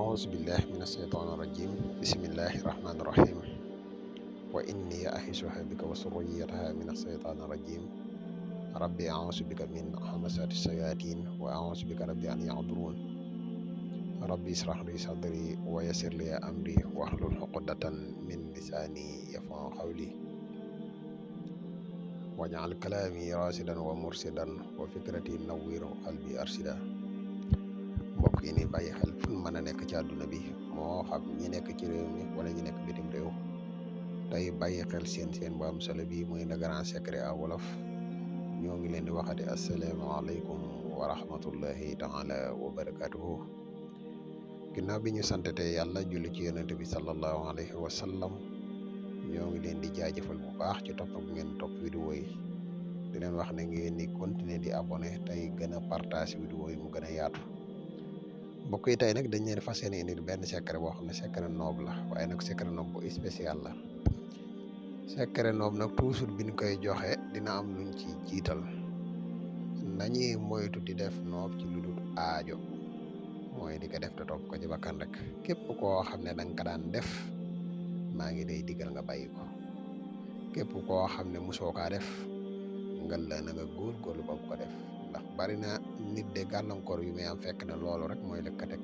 أعوذ بالله من الشيطان الرجيم بسم الله الرحمن الرحيم وإني أعيذها بك وذريتها من الشيطان الرجيم ربي أعوذ بك من همزات الشياطين وأعوذ بك ربي أن يحضرون ربي اشرح لي صدري ويسر لي أمري واحلل عقدة من لساني يفقهوا قولي واجعل كلامي راشدا ومرشدا وفكرتي نوير وقلبي أرشدا mbokk yi ni bàyyi xel fu mën a nekk ci àdduna bi moo xam ñi nekk ci réew mi wala ñi nekk bitim réew tey bàyyi xel seen bu am solo bi muy le grand secret à wolof ñoo ngi leen di waxati asalaamaaleykum wa rahmatullahi taala wa barakatuhu ginnaaw bi ñu santate yàlla julli ci yonente bi sallallahu alayhi wa sallam ñoo ngi leen di jaajëfal bu baax ci topp bu ngeen topp vidéo yi di leen wax ne ngeen di continuer di abonné tey gën a partage vidéo yi mu gën a yaatu mbokk yi tey nag dañ leen fas yéene indil benn secret boo xam ne secret noob la waaye nag secret noob bu spécial la secret noob nag toujours bi ñu koy joxe dina am luñ ci jiital nañuy moytu di def noob ci lu dul aajo mooy di ko def te topp ko ci bakkan rek képp koo xam ne danga ko daan def maa ngi day digal nga bàyyi ko képp koo xam ne mosoo kaa def ngal la na nga góorgóorlu ba ko def ndax bari na nit de gàllankoor yu muy am fekk na loolu rek mooy lëkkatek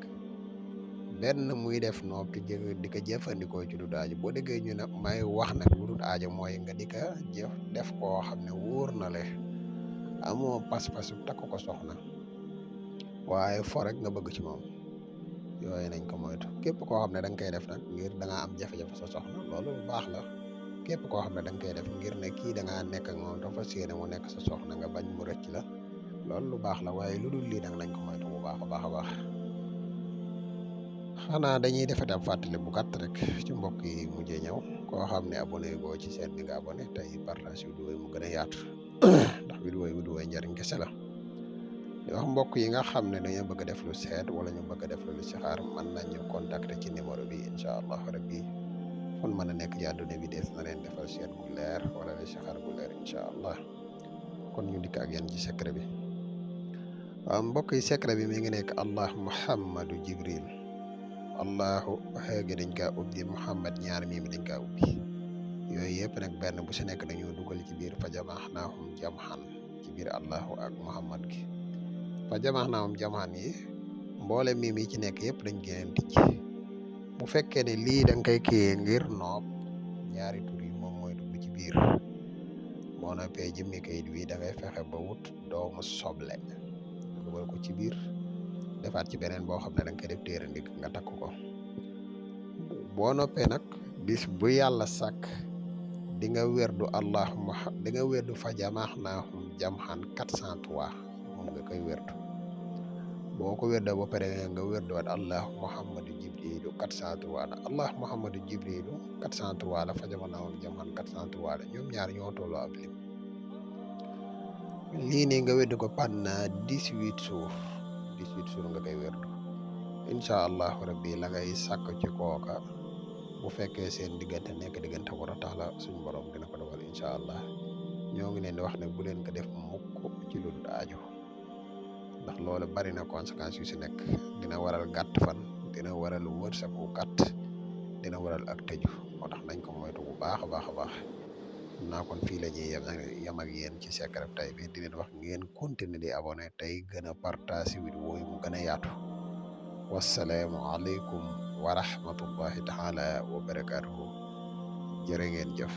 benn muy def noob te di ko jëfandikoo ci lu aajo boo déggee ñu ne may wax nag lu dul aajo mooy nga di ko jëf def koo xam ne wóor na le amoo pas-pasu takk ko soxna waaye fo rek nga bëgg ci moom yooyu nañ ko moytu képp koo xam ne da nga koy def nag ngir da nga am jafe-jafe sa soxna loolu lu baax la képp koo xam ne da nga koy def ngir ne kii da ngaa nekk ak moom dafa séene mu nekk sa soxna nga bañ mu rëcc la loolu lu baax la waaye lu dul lii nag nañ ko moytu bu baax a baax xanaa dañuy defete ab fàttali bu gàtt rek ci mbokk yi mujjee ñëw koo xam ne abonné goo ci seen bi nga abonné tey partage vidéo yi mu gën a yaatu ndax vidéo yi njariñ kese la di wax mbokk yi nga xam ne dañoo bëgg a def lu seet wala ñu bëgg a def lu listixaar mën nañu contacter ci numéro bi incha allah rabbi fon mën a nekk ci àdduna bi des na leen defal seet gu leer wala listixaar gu leer incha allah kon ñu dikk ak yéen ci secret bi waaw mbokk yi secret bi mi ngi nekk allah muhammadu jibril allahu xeegi dañ kaa ubbi muhammad ñaar mii mi dañ kaa ubbi yooyu yëpp nag benn bu si nekk dañoo dugal ci biir fa jamaxnaahum jamxan ci biir allahu ak muhammad gi fa jamaxnaahum jamxan yi mboole mii mi ci nekk yëpp dañ géneen tijj bu fekkee ne lii da nga koy kiyee ngir noob ñaari tur yi moom mooy dugg ci biir boo noppee jëmmi kayit wi da ngay fexe ba wut doomu soble dugal ko ci biir defaat ci beneen boo xam ne da nga koy def téere ndig nga takk ko boo noppee nag bis bu yàlla sàkk di nga wérdu di nga wérdu fa jamaxnaahum jamxan 403 moom nga koy wérdu boo ko wérdoo ba pare nga wérduwaat allah muhammadu jibrilu 403 allah muhammadu jibrilu 403 la fa jamaxnaahum jamxan 403 la ñoom ñaar ñoo tolloo ab lim lii nii nga wérdu ko pendant 18 jours 18 jours nga koy wérdu incha allahu rabbi la ngay sàkk ci kooka bu fekkee seen diggante nekk diggante bu ratax la suñu borom dina ko dogal incha allah ñoo ngi leen di wax ne bu leen ko def mukk ci lu aajo ndax loolu bari na conséquences yu si nekk dina waral gàtt fan dina waral wërsëg bu gàtt dina waral ak tëju moo tax nañ ko moytu bu baax a baax naa kon fii la ñuy yem ak yéen ci secret tey bi di leen wax ngeen continuer di abonné tey gën a partage vidéo yi mu gën a yaatu wasalaamu aleykum wa rahmatullahi taala wa barakatuhu jërë ngeen jëf